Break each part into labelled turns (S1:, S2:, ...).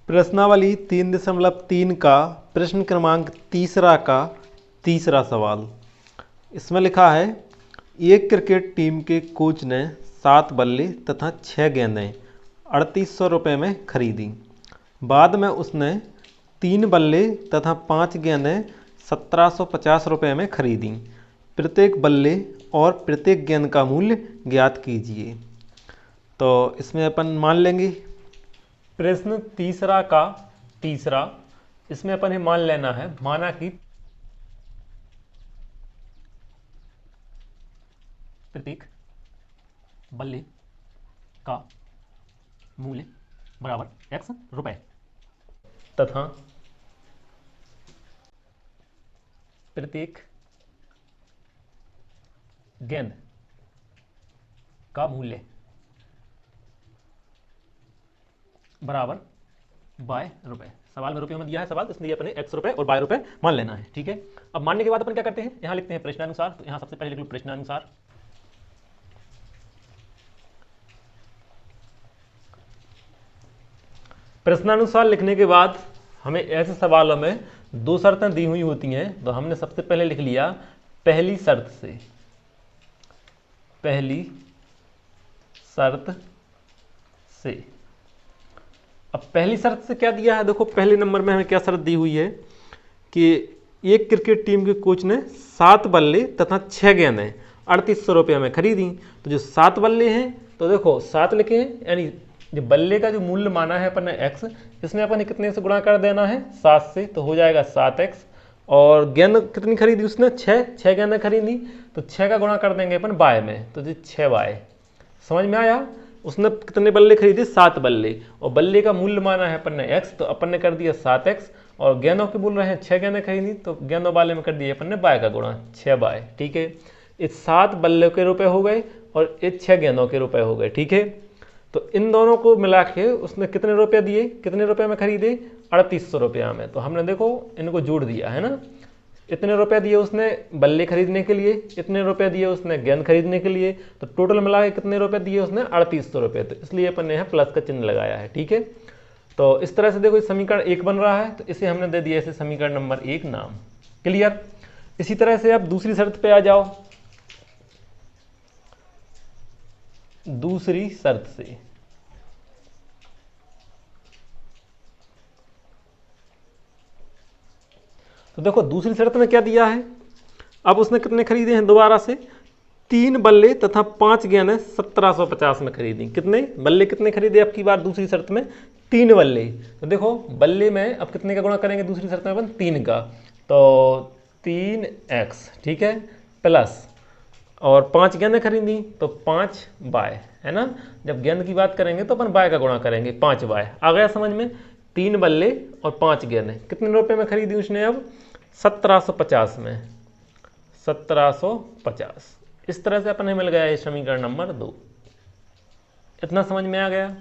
S1: प्रश्नावली 3.3 का प्रश्न क्रमांक तीसरा का तीसरा सवाल। इसमें लिखा है एक क्रिकेट टीम के कोच ने 7 बल्ले तथा 6 गेंदें 3800 रुपये में खरीदी। बाद में उसने 3 बल्ले तथा 5 गेंदें 1750 रुपये में खरीदी। प्रत्येक बल्ले और प्रत्येक गेंद का मूल्य ज्ञात कीजिए। तो इसमें अपन मान लेंगे प्रश्न तीसरा का तीसरा, इसमें अपन ही मान लेना है। माना कि प्रत्येक बल्ले का मूल्य बराबर x रुपए तथा प्रत्येक गेंद का मूल्य बराबर बाय रुपए। सवाल में रुपये में दिया है सवाल, इसलिए अपने x रुपए और बाय रुपए मान लेना है। ठीक है, अब मानने के बाद अपन क्या करते हैं, यहां लिखते हैं प्रश्नानुसार। तो यहां सबसे पहले लिख लो प्रश्नानुसार। प्रश्नानुसार लिखने के बाद हमें ऐसे सवालों में 2 शर्तें दी हुई होती हैं। तो हमने सबसे पहले लिख लिया पहली शर्त से। पहली शर्त से, अब पहली शर्त से क्या दिया है, देखो पहले नंबर में हमें क्या शर्त दी हुई है कि एक क्रिकेट टीम के कोच ने 7 बल्ले तथा 6 गेंदें 3800 रुपये में खरीदी। तो जो 7 बल्ले हैं, तो देखो 7 लिखे हैं, यानी जो बल्ले का जो मूल्य माना है अपन ने x, इसमें अपन ने कितने से गुणा कर देना है 7 से, तो हो जाएगा 7x। और गेंद कितनी खरीदी उसने, 6 गेंदें खरीदी, तो 6 का गुणा कर देंगे अपन बाय में, तो 6 बाय। समझ में आया, उसने कितने बल्ले खरीदे, 7 बल्ले, और बल्ले का मूल्य माना है अपन ने x, तो अपन ने कर दिया 7x। और गेंदों के बोल रहे हैं 6 गेंदें खरीदी, तो गेंदों वाले में कर दिया अपन ने बाय का गुणा, 6 बाय। ठीक है, इस 7 बल्ले के रुपए हो गए और ये 6 गेंदों के रुपए हो गए। ठीक है, तो इन दोनों को मिला के उसने कितने रुपए दिए, कितने रुपए में खरीदे, 3800 रुपया में। तो हमने देखो इनको जोड़ दिया है ना, इतने रुपए दिए उसने बल्ले खरीदने के लिए, इतने रुपए दिए उसने गेंद खरीदने के लिए, तो टोटल मिला के कितने रुपए दिए उसने, 3800 रुपये। तो इसलिए अपन ने यहाँ प्लस का चिन्ह लगाया है। ठीक है, तो इस तरह से देखो समीकरण 1 बन रहा है, तो इसे हमने दे दिया इसे समीकरण नंबर 1 नाम। क्लियर। इसी तरह से आप दूसरी शर्त पे आ जाओ। दूसरी शर्त से, तो देखो दूसरी शर्त में क्या दिया है, अब उसने कितने खरीदे हैं दोबारा से, 3 बल्ले तथा 5 गेंदें 1750 में खरीदी। कितने बल्ले कितने खरीदे अब की बार दूसरी शर्त में, 3 बल्ले। तो देखो बल्ले में अब कितने का गुणा करेंगे दूसरी शर्त में अपन, 3 का, तो 3x। ठीक है, प्लस और 5 गेंदें खरीदी, तो 5 बाय, है ना। जब गेंद की बात करेंगे तो अपन बाय का गुणा करेंगे, 5 बाय। आ गया समझ में। 3 बल्ले और 5 गेंदें कितने रुपए में खरीदी उसने, अब 1750 में, 1750। इस तरह से अपने मिल गया ये समीकरण नंबर 2। इतना समझ में आ गया।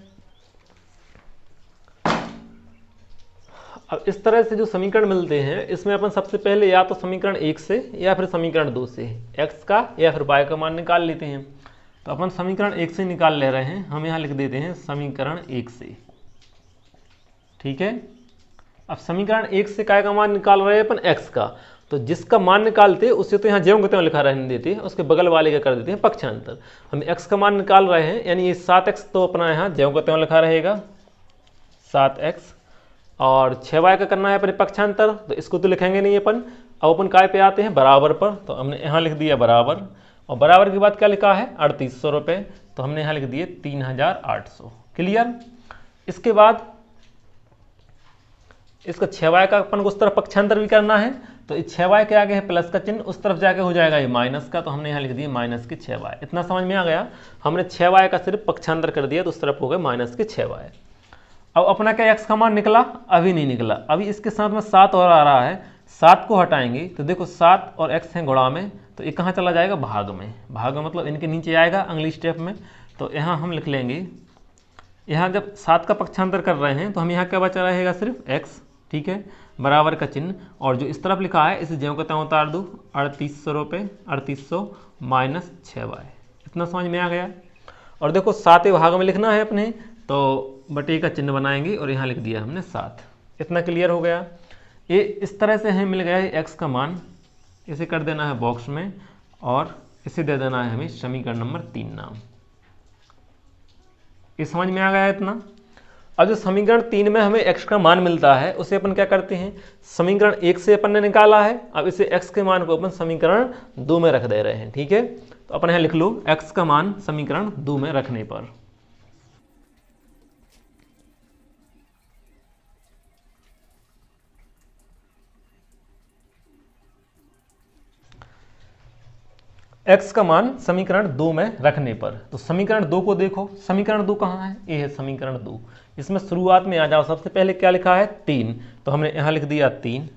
S1: अब इस तरह से जो समीकरण मिलते हैं, इसमें अपन सबसे पहले या तो समीकरण 1 से या फिर समीकरण 2 से x का या फिर y का मान निकाल लेते हैं। तो अपन समीकरण 1 से निकाल ले रहे हैं, हम यहाँ लिख देते हैं समीकरण 1 से। ठीक है, अब समीकरण 1 से काय का मान निकाल रहे हैं अपन, x का। तो जिसका मान निकालते उसे तो यहाँ ज्यों के त्यों लिखा रहने देते हैं, उसके बगल वाले का कर देते हैं पक्षांतर। हम x का मान निकाल रहे हैं, यानी ये 7x तो अपना यहाँ ज्यों के त्यों लिखा रहेगा 7x, और 6y का करना है अपने पक्षांतर, तो इसको तो लिखेंगे नहीं अपन। अब अपन काय पे आते हैं, बराबर पर। तो हमने यहाँ लिख दिया बराबर, और बराबर के बाद क्या लिखा है, 3800 रुपये, तो हमने यहाँ लिख दिए 3800। क्लियर। इसके बाद इसका 6y का अपन को उस तरफ पक्षांतर भी करना है, तो इस 6y के आगे है प्लस का चिन्ह, उस तरफ जाके हो जाएगा ये माइनस का, तो हमने यहाँ लिख दिया माइनस के 6y। इतना समझ में आ गया। हमने 6y का सिर्फ पक्षांतर कर दिया, तो उस तरफ हो गए माइनस के 6y। अब अपना क्या x का मान निकला, अभी नहीं निकला, अभी इसके साथ में 7 और आ रहा है। 7 को हटाएंगे तो देखो 7 और x हैं गुणा में, तो ये कहाँ चला जाएगा, भाग में। भाग में मतलब इनके नीचे आएगा अगली स्टेप में। तो यहाँ हम लिख लेंगे, यहाँ जब 7 का पक्षांतर कर रहे हैं तो हम यहाँ क्या बचा रहेगा, सिर्फ x। ठीक है, बराबर का चिन्ह, और जो इस तरफ लिखा है इसे ज्यों का त्यों उतार दो, 3800 रुपये, 3800 माइनस 6y। इतना समझ में आ गया। और देखो 7 भाग में लिखना है अपने, तो बटे का चिन्ह बनाएंगे और यहाँ लिख दिया हमने 7। इतना क्लियर हो गया। ये इस तरह से हमें मिल गया है x का मान, इसे कर देना है बॉक्स में और इसे दे देना है हमें समीकरण नंबर 3 नाम। ये समझ में आ गया इतना। अब जो समीकरण 3 में हमें x का मान मिलता है उसे अपन क्या करते हैं, समीकरण 1 से अपन ने निकाला है, अब इसे x के मान को अपन समीकरण 2 में रख दे रहे हैं। ठीक है, तो अपन यहाँ लिख लो x का मान समीकरण 2 में रखने पर x का मान समीकरण 2 में रखने पर, तो समीकरण 2 को देखो, समीकरण 2 कहाँ है, ये है समीकरण 2। इसमें शुरुआत में आ जाओ, सबसे पहले क्या लिखा है 3, तो हमने यहाँ लिख दिया 3।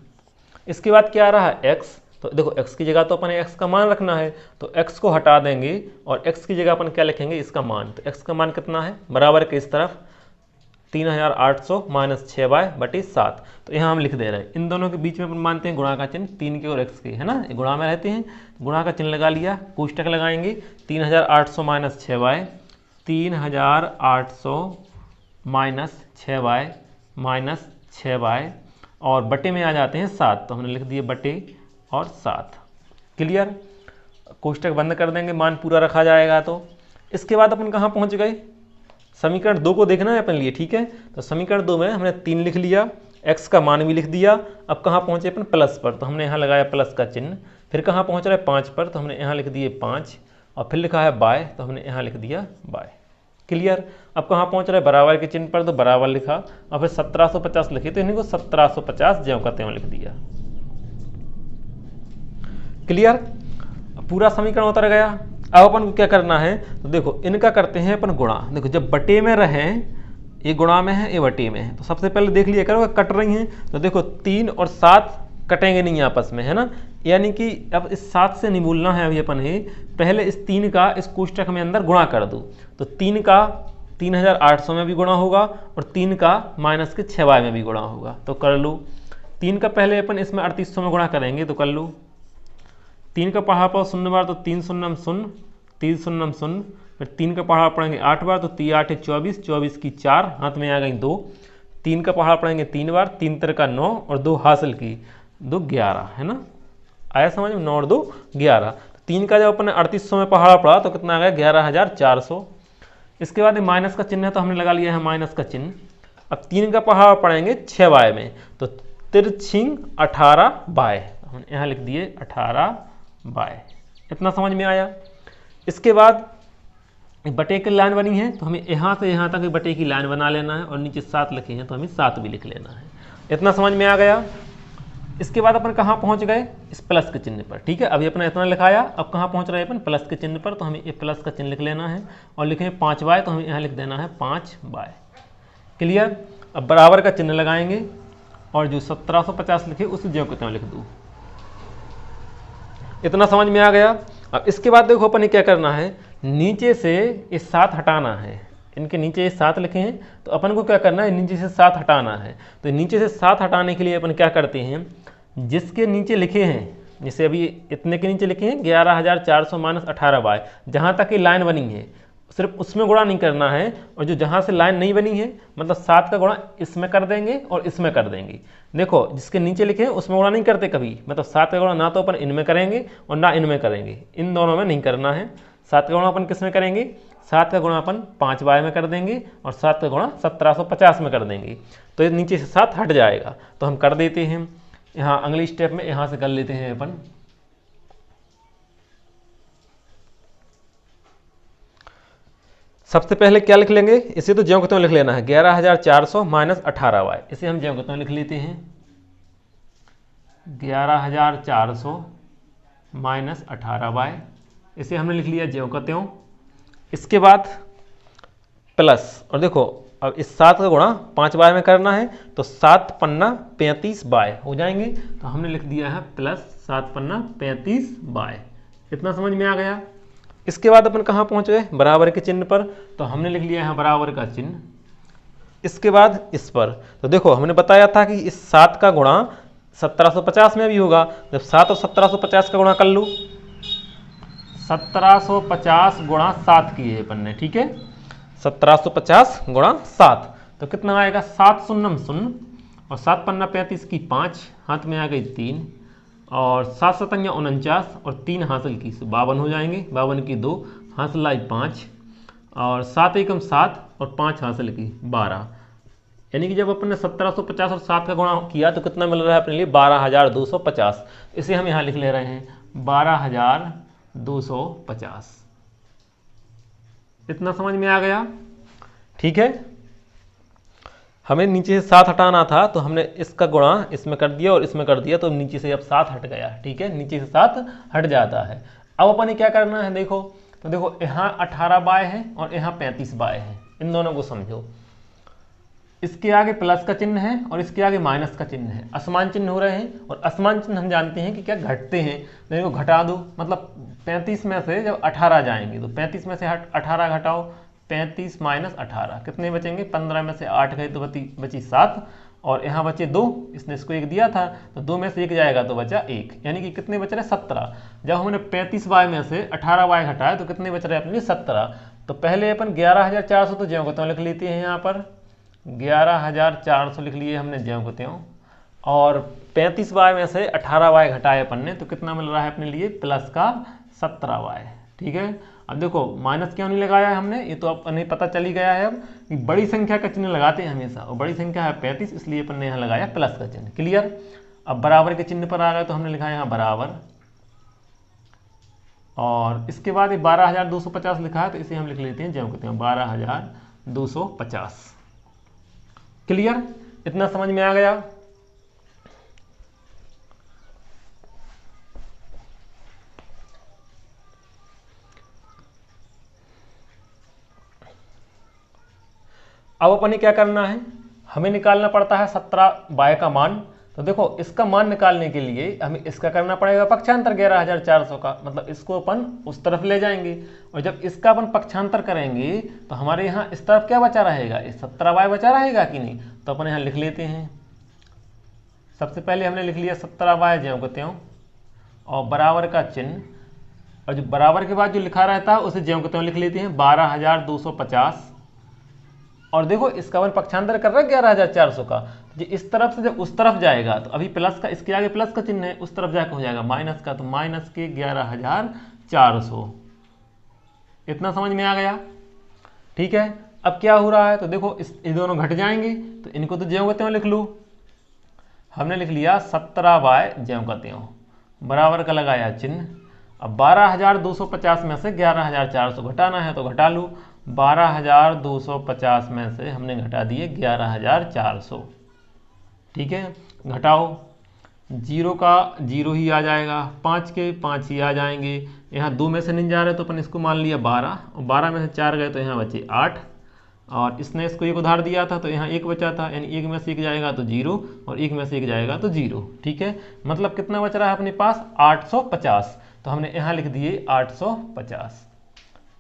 S1: इसके बाद क्या आ रहा है x, तो देखो x की जगह तो अपन x का मान रखना है, तो x को हटा देंगे और x की जगह अपन क्या लिखेंगे, इसका मान। तो x का मान कितना है, बराबर के इस तरफ 3800 माइनस 6/7। तो यहाँ हम लिख दे रहे हैं, इन दोनों के बीच में अपन मानते हैं गुणा का चिन्ह 3 के और x के, है ना, गुणा में रहते हैं, गुणा का चिन्ह लगा लिया, कोष्टक लगाएंगे 3800 माइनस 6/, और बटे में आ जाते हैं 7, तो हमने लिख दिए बटे और 7। क्लियर, कोष्टक बंद कर देंगे, मान पूरा रखा जाएगा। तो इसके बाद अपन कहाँ पहुँच गए, समीकरण 2 को देखना है अपन लिए। ठीक है, तो समीकरण 2 में हमने 3 लिख लिया, x का मान भी लिख दिया। अब कहाँ पहुँचे अपन, प्लस पर, तो हमने यहाँ लगाया प्लस का चिन्ह। फिर कहाँ पहुँच रहा है 5 पर, तो हमने यहाँ लिख दिए 5, और फिर लिखा है बाय, तो हमने यहाँ लिख दिया बाय। क्लियर, अब कहाँ पहुँच रहा है बराबर के चिन्ह पर, तो बराबर लिखा, और फिर 1750 लिखे, तो इन्हीं को 1750 ज्यों का त्यों लिख दिया। क्लियर, पूरा समीकरण उतर गया। अब अपन को क्या करना है, तो देखो इनका करते हैं अपन गुणा। देखो जब बटे में रहें, ये गुणा में है, ये बटे में है, तो सबसे पहले देख लिया करो कट रही हैं, तो देखो 3 और 7 कटेंगे नहीं आपस में, है ना, यानी कि अब इस 7 से नहीं भूलना है अभी अपन है, पहले इस 3 का इस कोष्टक में अंदर गुणा कर दो, तो 3 का 3800 में भी गुणा होगा और 3 का माइनस के 6 में भी गुणा होगा, तो कर लो। 3 का पहले अपन इसमें 3800 में गुणा करेंगे, तो कर लो। 3 का पढ़ा पाओ 0 बार, तो 3 0 0, 3 0 0, फिर 3 का पढ़ा पढ़ेंगे 8 बार, तो 3 8 24, 24 की 4, हाथ में आ गई 2। 3 का पढ़ा पढ़ेंगे 3 बार, 3 3 का 9, और 2 हासिल की 2 11, है ना, आया समझ में, 9 और 2 11। 3 का जब अपने 3800 में पहाड़ा पड़ा तो कितना आ गया 11400। इसके बाद माइनस का चिन्ह है, तो हमने लगा लिया है माइनस का चिन्ह। अब 3 का पहाड़ा पढ़ेंगे 6 में, तो तिरछिंग 18 हमने यहाँ लिख दिए 18। इतना समझ में आया। इसके बाद बटे की लाइन बनी है, तो हमें यहाँ से यहाँ तक बटे की लाइन बना लेना है, और नीचे 7 लिखे हैं तो हमें 7 भी लिख लेना है। इतना समझ में आ गया। इसके बाद अपन कहाँ पहुँच गए, इस प्लस के चिन्ह पर। ठीक है, अभी अपना इतना लिखाया, अब कहाँ पहुँच रहे हैं अपन, प्लस के चिन्ह पर, तो हमें ये प्लस का चिन्ह लिख लेना है, और लिखेंगे 5 तो हमें यहाँ लिख देना है 5। क्लियर, अब बराबर का चिन्ह लगाएंगे, और जो 1750 लिखे उस ज्यों को त्यों लिख दूँ। इतना समझ में आ गया। अब इसके बाद देखो अपन ने क्या करना है, नीचे से ये 7 हटाना है, इनके नीचे ये 7 लिखे हैं, तो अपन को क्या करना है, नीचे से 7 हटाना है। तो नीचे से 7 हटाने के लिए अपन क्या करते हैं, जिसके नीचे लिखे हैं, जैसे अभी इतने के नीचे लिखे हैं 11400 माइनस 18, जहाँ तक ये लाइन बनी है सिर्फ उसमें गुणा नहीं करना है, और जो जहाँ से लाइन नहीं बनी है, मतलब 7 का गुणा इसमें कर देंगे और इसमें कर देंगे। देखो जिसके नीचे लिखे हैं उसमें गुणा नहीं करते कभी, मतलब 7 का गुणा ना तो अपन इनमें करेंगे और ना इनमें करेंगे, इन दोनों में नहीं करना है। 7 का गुणा अपन किस में करेंगे, 7 का गुणा अपन 5 में कर देंगे, और 7 का गुणा 1750 में कर देंगे, तो ये नीचे से 7 हट जाएगा। तो हम कर देते हैं यहाँ अगले स्टेप में, यहाँ से कर लेते हैं अपन। सबसे पहले क्या लिख लेंगे, इसे तो ज्यों को त्यों लिख लेना है, 11400 माइनस 18, इसे हम ज्यों को त्यों लिख लेते हैं, 11400 माइनस 18, इसे हमने लिख लिया ज्यों का त्यों। इसके बाद प्लस, और देखो अब इस 7 का गुणा 5 में करना है, तो 7 पन्ना 35 हो जाएंगे, तो हमने लिख दिया है प्लस 7 पन्ना 35। इतना समझ में आ गया। इसके बाद अपन कहाँ पहुँच गए, बराबर के चिन्ह पर, तो हमने लिख लिया है बराबर का चिन्ह। इसके बाद इस पर, तो देखो हमने बताया था कि इस 7 का गुणा 1750 में भी होगा, जब 7 और 1750 का गुणा कर लो, 1750 गुणा 7 किए अपन ने, ठीक है, 1750 गुणा 7, तो कितना आएगा 7 शून्यम शून्य और 7 पन्ना 35 की 5 हाथ में आ गई 3 और 7 सतंजा 49 और 3 हासिल की 52 हो जाएंगे। 52 की 2 हासिल आई 5 और 7 एकम 7 और 5 हासिल की 12, यानी कि जब अपन ने 1750 और 7 का गुणा किया तो कितना मिल रहा है अपने लिए 12250। इसे हम यहाँ लिख ले रहे हैं 12250। इतना समझ में आ गया? ठीक है। हमें नीचे से 7 हटाना था तो हमने इसका गुणा इसमें कर दिया और इसमें कर दिया, तो नीचे से अब 7 हट गया। ठीक है, नीचे से 7 हट जाता है। अब अपन ने क्या करना है, देखो तो देखो यहाँ 18 बाय है और यहाँ 35 बाय है। इन दोनों को समझो, इसके आगे प्लस का चिन्ह है और इसके आगे माइनस का चिन्ह है, असमान चिन्ह हो रहे हैं। और असमान चिन्ह हम जानते हैं कि क्या घटते हैं। देखो घटा दो, मतलब 35 में से जब 18 जाएंगे तो 35 में से 18 घटाओ, 35 माइनस 18 कितने बचेंगे, 15 में से 8 गए तो बची 7 और यहाँ बचे 2, इसने इसको 1 दिया था तो 2 में से 1 जाएगा तो बचा 1, यानी कि कितने बच रहे 17। जब हमने 35 बाय में से 18 बाय घटाया तो कितने बच रहे अपने लिए 17। तो पहले अपन 11400 तो ज्यों को त्यों लिख लेते हैं, यहाँ पर 11400 लिख लिए हमने ज्यों को त्यों, और 35 बाय में से 18 बाय घटाए अपन ने तो कितना मिल रहा है अपने लिए प्लस का 17 बाय। ठीक है, अब देखो माइनस क्यों नहीं लगाया है हमने, ये तो अपने पता चली गया है अब कि बड़ी संख्या का चिन्ह लगाते हैं हमेशा, और बड़ी संख्या है 35, इसलिए अपन ने यहाँ लगाया प्लस का चिन्ह। क्लियर? अब बराबर के चिन्ह पर आ गए तो हमने लिखा है यहाँ बराबर, और इसके बाद ये 12250 लिखा है तो इसे हम लिख लेते हैं ज्यों कहते हैं 12250। क्लियर? इतना समझ में आ गया? अब अपन ने क्या करना है, हमें निकालना पड़ता है 17 बाय का मान। तो देखो इसका मान निकालने के लिए हमें इसका करना पड़ेगा पक्षांतर 11400 का, मतलब इसको अपन उस तरफ ले जाएंगे, और जब इसका अपन पक्षांतर करेंगे तो हमारे यहाँ इस तरफ क्या बचा रहेगा, इस 17 बाय बचा रहेगा कि नहीं। तो अपन यहाँ लिख लेते हैं, सबसे पहले हमने लिख लिया 17 बाय ज्यों को त्यों और बराबर का चिन्ह, और जो बराबर के बाद जो लिखा रहता है उसे ज्यों को त्यों लिख लेते हैं 12250। और देखो इसका अपन पक्षांतर कर रहा है 11400 का, जो इस तरफ से जब उस तरफ जाएगा तो अभी प्लस का, इसके आगे प्लस का चिन्ह है, उस तरफ जाकर हो जाएगा माइनस का, तो माइनस के 11400। इतना समझ में आ गया? ठीक है। अब क्या हो रहा है, तो देखो ये दोनों घट जाएंगे तो इनको तो ज्यों का त्यों लिख लो। हमने लिख लिया 17 बाय ज्यों का त्यों, बराबर का लगाया चिन्ह। अब 12250 में से 11400 घटाना है तो घटा लो, 12250 में से हमने घटा दिए 11400। ठीक है, घटाओ, 0 का 0 ही आ जाएगा, 5 के 5 ही आ जाएंगे, यहाँ 2 में से नहीं जा रहे तो अपन इसको मान लिया 12, और 12 में से 4 गए तो यहाँ बचे 8, और इसने इसको 1 उधार दिया था तो यहाँ 1 बचा था, यानी 1 में से 1 जाएगा तो 0 और 1 में से 1 जाएगा तो 0। ठीक है, मतलब कितना बच रहा है अपने पास 850, तो हमने यहाँ लिख दिए 850।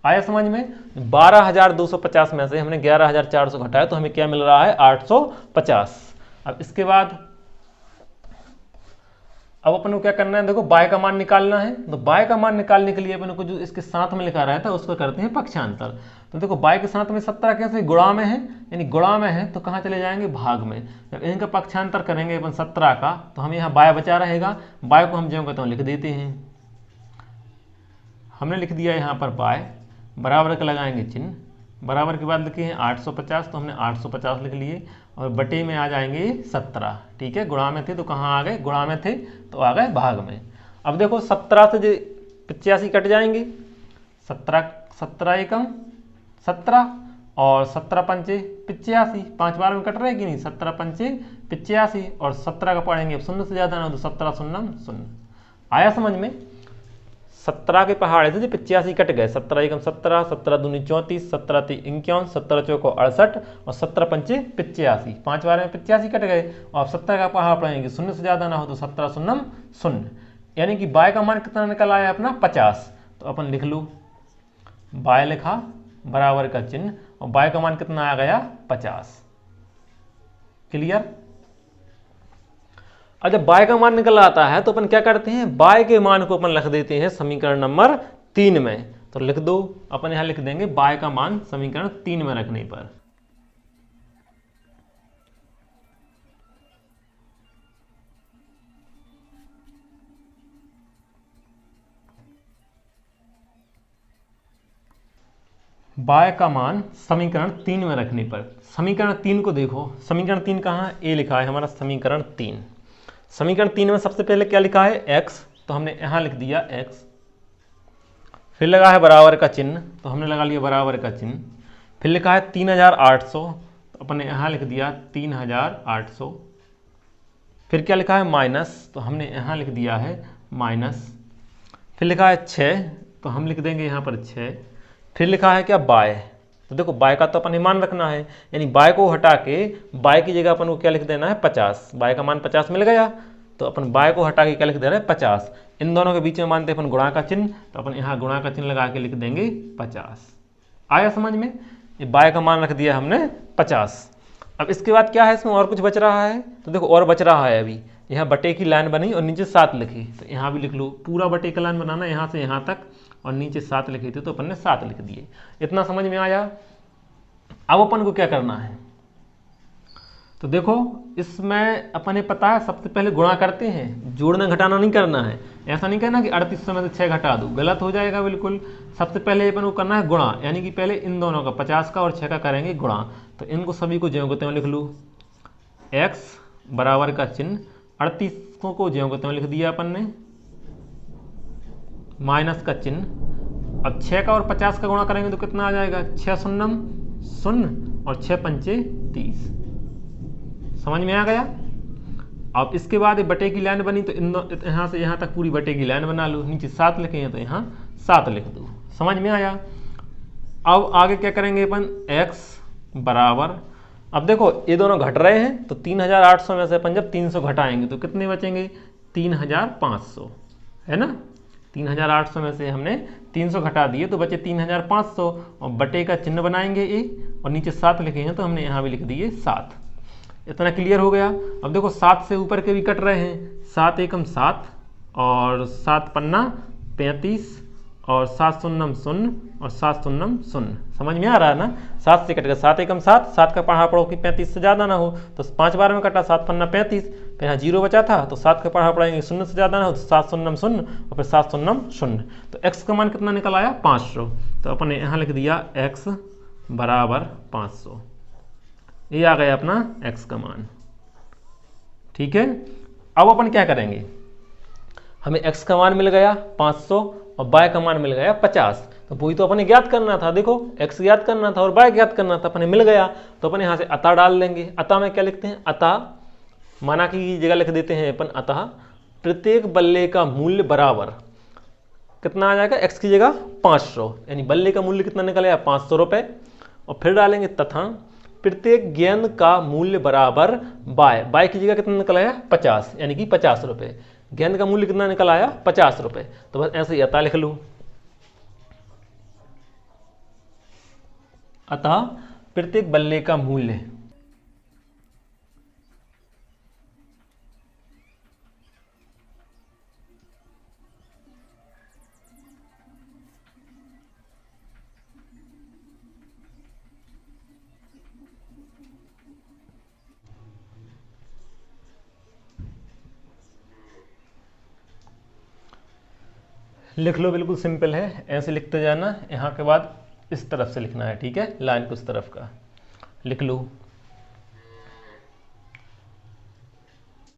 S1: आया समझ में? 12250 में से हमने 11400 घटाया तो हमें क्या मिल रहा है 850। अब इसके बाद अब अपन को क्या करना है, देखो बाय का मान निकालना है। तो बाय का मान निकालने के लिए अपन को जो इसके साथ में लिखा रहता है उसको करते हैं पक्षांतर। तो देखो बाय के साथ में 17 कैसे गुणा में है, यानी गुणा में है तो कहाँ चले जाएंगे, भाग में। जब इनका पक्षांतर करेंगे अपन 17 का तो हमें यहाँ बाय बचा रहेगा, बाय को हम ज्यों कहते हैं लिख देते हैं। हमने लिख दिया यहाँ पर बाय, बराबर का लगाएंगे चिन्ह, बराबर के बाद लिखे हैं 850 तो हमने 850 लिख लिए, और बटे में आ जाएंगे 17। ठीक है, गुणा में थे तो कहाँ आ गए, गुणा में थे तो आ गए भाग में। अब देखो 17 से जो 85 कट जाएंगे, 17 एकम 17 और 17 पंचे 85, 5 बार में कट रहे कि नहीं, 17 पंचे 85 और 17 का पढ़ेंगे अब 0 से ज़्यादा ना तो 17 शून्यम शून्य। आया समझ में? 17 के पहाड़े से जो 85 कट गए, 17 एकम 17, 17 दूनी 34, 17 ती 51, 17 चौको 68 और 17 पंचे 85, 5 बार में 85 कट गए, और 17 का पहाड़ पढ़ेंगे 0 से ज़्यादा ना हो तो 17 शून्यम शून्य, यानी कि बाय का मान कितना निकल आया अपना 50। तो अपन लिख लो, बाय लिखा, बराबर का चिन्ह, और बाय का मान कितना आ गया 50। क्लियर? और जब बाय का मान निकल आता है तो अपन क्या करते हैं, बाय के मान को अपन रख देते हैं समीकरण नंबर 3 में। तो लिख दो, अपन यहाँ लिख देंगे बाय का मान समीकरण 3 में रखने पर। y का मान समीकरण 3 में रखने पर, समीकरण 3 को देखो, समीकरण 3 कहाँ है, ए लिखा है हमारा समीकरण 3। समीकरण 3 में सबसे पहले क्या लिखा है, x, तो हमने यहाँ लिख दिया x, फिर लगा है बराबर का चिन्ह, तो हमने लगा लिया बराबर का चिन्ह, फिर लिखा है 3800, तो अपने यहाँ लिख दिया 3800, फिर क्या लिखा है माइनस, तो हमने यहाँ लिख दिया है माइनस, फिर लिखा है 6, तो हम लिख देंगे यहाँ पर 6, फिर लिखा है क्या बाय, तो देखो बाय का तो अपन मान रखना है, यानी बाय को हटा के बाय की जगह अपन को क्या लिख देना है 50, बाय का मान 50 मिल गया, तो अपन बाय को हटा के क्या लिख दे रहे हैं 50, इन दोनों के बीच में मानते अपन गुणा का चिन्ह, तो अपन यहाँ गुणा का चिन्ह लगा के लिख देंगे 50। आया समझ में, ये बाय का मान रख दिया हमने 50। अब इसके बाद क्या है, इसमें और कुछ बच रहा है, तो देखो और बच रहा है, अभी यहाँ बटे की लाइन बनी और नीचे 7 लिखी, तो यहाँ भी लिख लो, पूरा बटे का लाइन बनाना यहाँ से यहाँ तक और नीचे 7 लिखे थे, तो अपन ने 7 लिख दिए। इतना समझ में आया। अब अपन को क्या करना है, तो देखो इसमें अपने पता है सबसे पहले गुणा करते हैं, जोड़ना घटाना नहीं करना है, ऐसा नहीं कहना कि 3800 में से 6 घटा दो, गलत हो जाएगा बिल्कुल। सबसे पहले अपन को करना है गुणा, यानी कि पहले इन दोनों का 50 का और 6 का करेंगे गुणा, तो इनको सभी को ज्यों को त्यों लिख लूँ, x बराबर का चिन्ह 38 को ज्यों को त्यों लिख दिया अपन ने, माइनस का चिन्ह, अब 6 का और 50 का गुणा करेंगे तो कितना आ जाएगा, 6 शून्यम 0 और 6 पंचे 30, समझ में आ गया। अब इसके बाद ये बटे की लाइन बनी, तो यहाँ से यहाँ तक पूरी बटे की लाइन बना लो, नीचे 7 लिखे हैं तो यहाँ 7 लिख दो, समझ में आया। अब आगे क्या करेंगे अपन, x बराबर, अब देखो ये दोनों घट रहे हैं, तो 3800 में से अपन जब 300 घटाएंगे तो कितने बचेंगे, 3500, है ना। 3800 में से हमने 300 घटा दिए तो बचे 3500, और बटे का चिन्ह बनाएंगे ए, और नीचे 7 लिखे हैं तो हमने यहाँ भी लिख दिए 7। इतना क्लियर हो गया। अब देखो 7 से ऊपर के भी कट रहे हैं, 7 एकम 7 और 7 पन्ना 35 और 7 शून्यम 0 और 7 शून्यम 0, समझ में आ रहा है ना। 7 से कट गया, 7 एकम 7, 7 का पढ़ा पढ़ो कि 35 से ज़्यादा ना हो, तो 5 बार में कटा, 7 पन्ना 35, फिर यहाँ 0 बचा था तो 7 का पढ़ा पढ़ाएंगे 0 से ज़्यादा ना हो, तो 7 शून्यम 0 और फिर 7 शून्यम 0, तो x का मान कितना निकल आया 500, तो अपन ने यहाँ लिख दिया x बराबर 500, ये आ गया अपना x का मान। ठीक है, अब अपन क्या करेंगे, हमें x का मान मिल गया 500 और y का मान मिल गया 50, तो वही तो अपने ज्ञात करना था, देखो x ज्ञात करना था और y ज्ञात करना था, अपने मिल गया, तो अपन यहाँ से अतः डाल देंगे। अतः में क्या लिखते हैं, अतः माना की जगह लिख देते हैं अपन, अतः प्रत्येक बल्ले का मूल्य बराबर कितना आ जाएगा, x की जगह 500, यानी बल्ले का मूल्य कितना निकल आया 500 रुपये, और फिर डालेंगे तथा प्रत्येक गेंद का मूल्य बराबर बाय की जगह कितना निकल आया 50, यानी कि 50 रुपये, गेंद का मूल्य कितना निकल आया 50 रुपये, तो बस ऐसे ही अतः लिख लूँ। अतः प्रत्येक बल्ले का मूल्य लिख लो, बिल्कुल सिंपल है, ऐसे लिखते जाना, यहाँ के बाद इस तरफ से लिखना है, ठीक है, लाइन को इस तरफ का लिख लो।